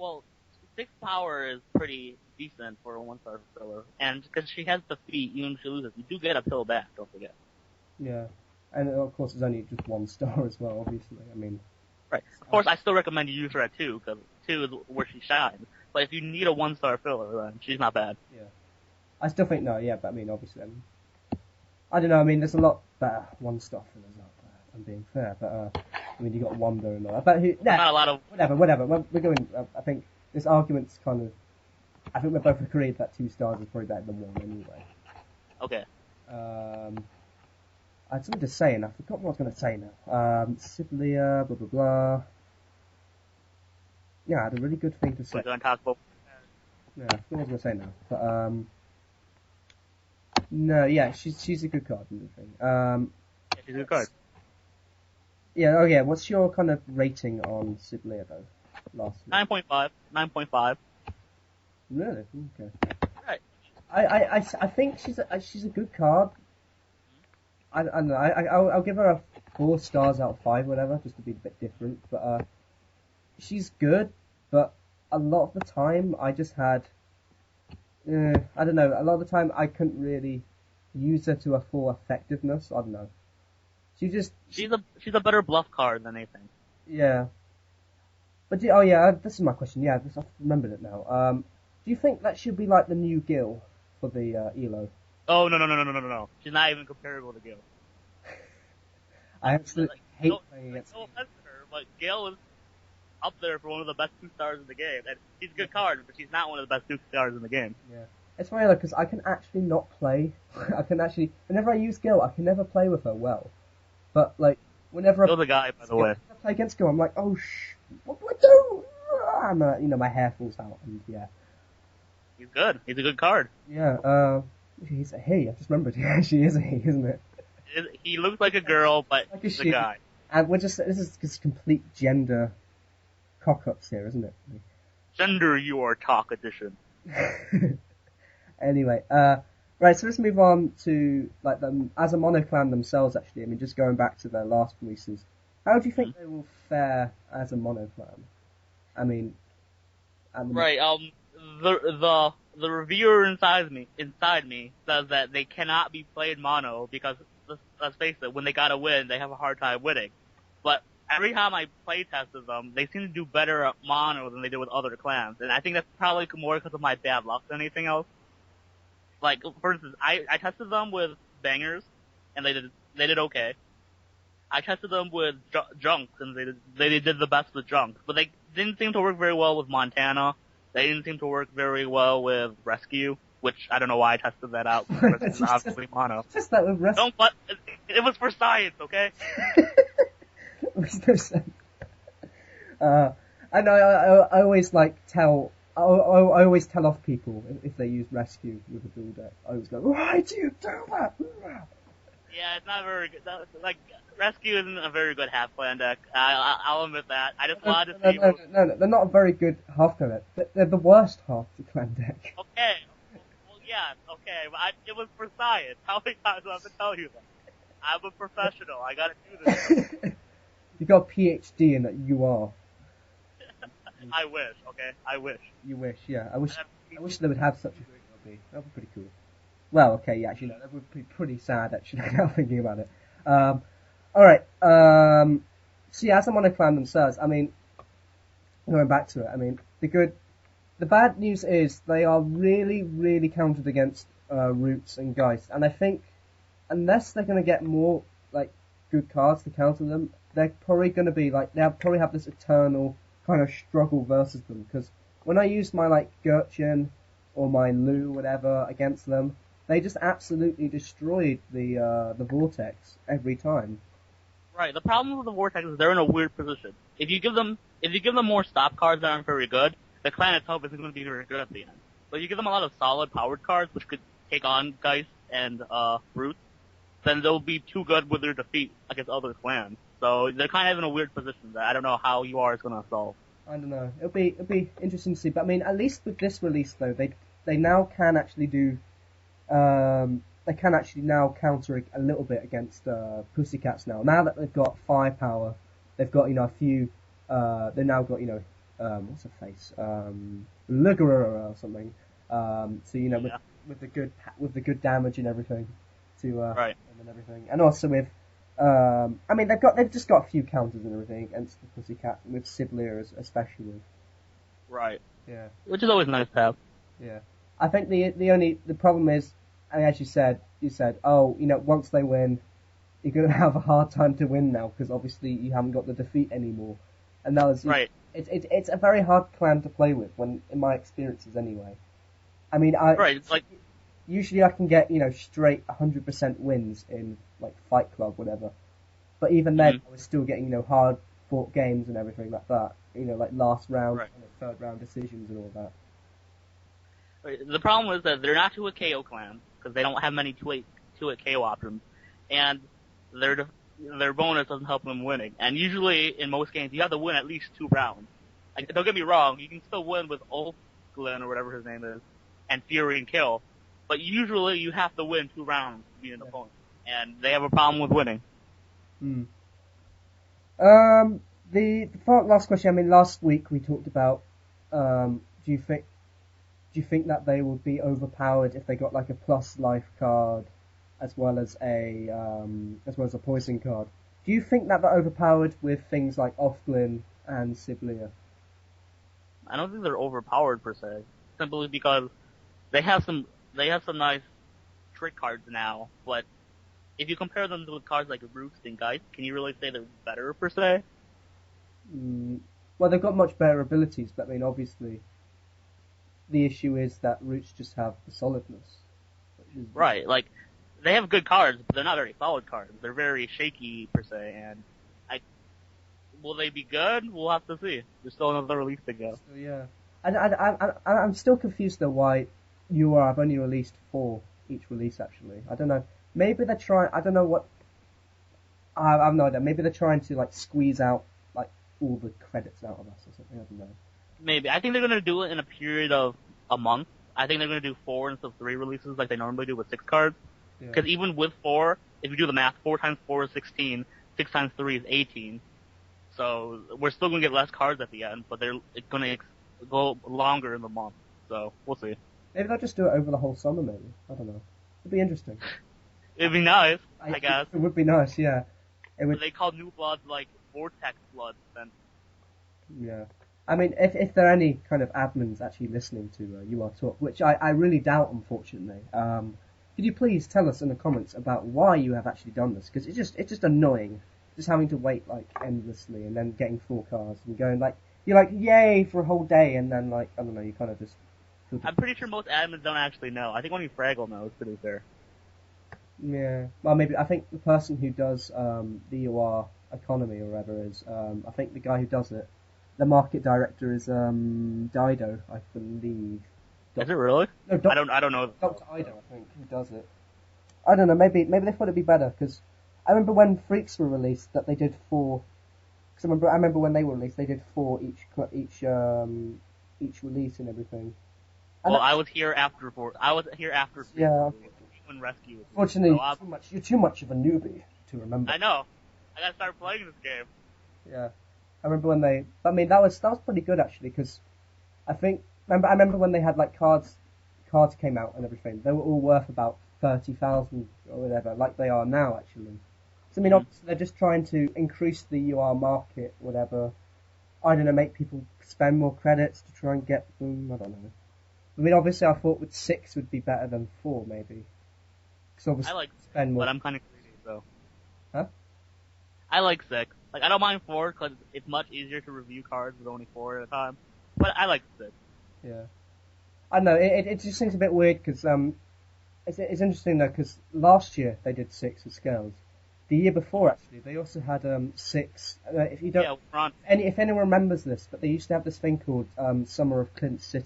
Well, 6 power is pretty decent for a 1-star filler, and because she has defeat, even if she loses, you do get a pill back, don't forget. Yeah. And of course it's only just 1 star as well, obviously. I mean... Right. Of course, I still recommend you use her at 2, because 2 is where she shines. But if you need a 1-star filler, then she's not bad. Yeah. I still think no, yeah, but I mean, obviously, I don't know, I mean, there's a lot better 1-star fillers out there, if I'm being fair, but, I mean, you got Wanda and all that, but not a lot of... Whatever, we're going, I think, this argument's kind of, I think we're both agreed that 2 stars is probably better than 1 anyway. Okay. I had something to say, and I forgot what I was going to say now. Siblia, blah, blah, blah. Yeah, I had a really good thing to say. We're going to talk about... Yeah, I forgot what I was going to say now, but, no, yeah, she's a good card and everything. Yeah, she's a good card. Yeah, oh yeah, what's your kind of rating on Siblia, though? Last 9.5. 9.5. Really? Okay. Right. I think she's a good card. I don't know, I'll give her a 4 stars out of 5, whatever, just to be a bit different, but, she's good, but a lot of the time I just had, I don't know, a lot of the time I couldn't really use her to her full effectiveness, I don't know. She's a better bluff card than anything. Yeah. But, oh yeah, this is my question, yeah, I've remembered it now. Do you think that should be like the new Gil for the, ELO? Oh, no. She's not even comparable to Gil. I absolutely hate playing against No offense to her, but Gil is up there for one of the best 2 stars in the game. And she's a good card, but she's not one of the best 2 stars in the game. Yeah. It's funny though, because I can actually not play. Whenever I use Gil, I can never play with her well. But, like, whenever Gil's a guy, by the way. I play against Gil, I'm like, oh what do I do? And, my hair falls out, and yeah. He's good. He's a good card. Yeah, he's a he. I just remembered. Yeah, she is a he, isn't it? He looks like a girl, but like he's a guy. And this is just complete gender cock-ups here, isn't it? Gender your talk edition. Anyway, right, so let's move on to, like, them as a monoclan themselves, actually. I mean, just going back to their last releases. How do you think they will fare as a monoclan? I mean... Right, the reviewer inside me says that they cannot be played mono because, let's face it, when they gotta win, they have a hard time winning. But every time I play tested them, they seem to do better at mono than they do with other clans, and I think that's probably more because of my bad luck than anything else. Like, for instance, I tested them with bangers, and they did okay. I tested them with junks, and they did the best with junks, but they didn't seem to work very well with Montana. They didn't seem to work very well with Rescue, which I don't know why I tested that out. It's obviously mono. Just that with Rescue. Don't, but it was for science, okay? It makes no sense. I know. I always like tell. I always tell off people if they use Rescue with a dual deck. I always go, "Why do you do that?" Yeah, it's not very good. Like, Rescue isn't a very good half-clan deck. I'll admit that. I just wanted to see... No, they're not a very good half-clan deck. They're the worst half-clan deck. Okay. Well, yeah, okay. But it was for science. How many times do I have to tell you that? I'm a professional. I gotta do this. You got a PhD in that you are. I wish, okay? I wish. You wish, yeah. I wish they would have such a good hobby. That would be pretty cool. Well, okay, yeah, actually, no, that would be pretty sad, actually, now thinking about it. Alright, so yeah, as a monoclan themselves, I mean, going back to it, I mean, the bad news is they are really, really counted against, Roots and Geist, and I think, unless they're gonna get more, like, good cards to counter them, they're probably gonna be, like, they'll probably have this eternal kind of struggle versus them, because when I use my, like, Gurchin, or my Lu, whatever, against them, they just absolutely destroyed the Vortex every time. Right. The problem with the Vortex is they're in a weird position. If you give them more stop cards that aren't very good, the clan itself isn't going to be very good at the end. But if you give them a lot of solid powered cards, which could take on Geist and Brutes, then they'll be too good with their defeat against other clans. So they're kind of in a weird position that I don't know how UR is going to solve. I don't know. It'll be interesting to see. But I mean, at least with this release though, they now can actually do. They can actually now counter a little bit against Pussycats now. Now that they've got firepower, they've got a few. They've now got what's her face, Ligura or something. So with the good damage and everything, Right. and everything, and also with, I mean they've just got a few counters and everything against the Pussycat with Siblia especially. Right. Yeah. Which is always nice to have. Yeah. I think the problem is, and as you said, oh, once they win, you're going to have a hard time to win now because obviously you haven't got the defeat anymore, and that was right. It's a very hard clan to play with when, in my experiences anyway. I mean, it's like usually I can get straight 100% wins in like Fight Club, whatever, but even then I was still getting hard fought games and everything like that. Like last round, third round decisions and all that. The problem is that they're not 2-hit KO clans because they don't have many 2-hit KO options, and their bonus doesn't help them winning. And usually in most games you have to win at least 2 rounds. Like, don't get me wrong, you can still win with Oakland or whatever his name is, and Fury and Kill, but usually you have to win 2 rounds to beat an opponent, and they have a problem with winning. The last question. I mean, last week we talked about. Do you think that they would be overpowered if they got like a plus life card, as well as a poison card? Do you think that they're overpowered with things like Offglin and Siblia? I don't think they're overpowered per se, simply because they have some nice trick cards now, but if you compare them with cards like Roost and Geist, can you really say they're better per se? Well, they've got much better abilities, but I mean, obviously, the issue is that Roots just have the solidness. Right, like, they have good cards, but they're not very solid cards. They're very shaky per se, and will they be good? We'll have to see. There's still another release to go. So, yeah. I'm still confused though why UR have only released 4 each release actually. I don't know. Maybe they're trying, I don't know what, I have no idea. Maybe they're trying to like squeeze out like all the credits out of us or something. I don't know. Maybe. I think they're going to do it in a period of a month. I think they're going to do 4 instead of 3 releases like they normally do with 6 cards. Because even with 4, if you do the math, 4 times 4 is 16, 6 times 3 is 18. So we're still going to get less cards at the end, but it's going to go longer in the month. So we'll see. Maybe they'll just do it over the whole summer, maybe. I don't know. It'd be interesting. It'd be nice, I guess. It would be nice, yeah. They call New Bloods like Vortex Bloods, then. Yeah. I mean, if there are any kind of admins actually listening to UR Talk, which I really doubt, unfortunately, could you please tell us in the comments about why you have actually done this? Because it's just annoying, just having to wait like endlessly and then getting 4 cards and going like, you're like, yay, for a whole day, and then like, I don't know, you kind of just... I'm pretty sure most admins don't actually know. I think only Fraggle knows, to be fair. Yeah. Well, maybe, I think the person who does the UR economy or whatever is, I think the guy who does it, the market director is Dido, I believe. Is it really? No, I don't know. Dr. Ido, I think, who does it. I don't know, maybe they thought it'd be better, because I remember when Freaks were released that they did 4, because I remember when they were released, they did 4 each release and everything. Well, I was here after Freaks. Yeah. When Rescue was Fortunately, you're too much of a newbie to remember. I know. I gotta start playing this game. Yeah. I remember when that was pretty good actually, because I remember when they had like cards came out and everything, they were all worth about 30,000 or whatever, like they are now actually. So I mean, obviously they're just trying to increase the UR market, whatever. I don't know, make people spend more credits to try and get them, I don't know. I mean, obviously I thought with 6 would be better than 4 maybe. I like 6, but I'm kind of greedy, so. Huh? I like 6. Like, I don't mind 4 because it's much easier to review cards with only 4 at a time. But I like 6. Yeah. I don't know, it just seems a bit weird because it's interesting though, because last year they did 6 with scales. The year before actually, they also had 6. If anyone remembers this, but they used to have this thing called Summer of Clint City.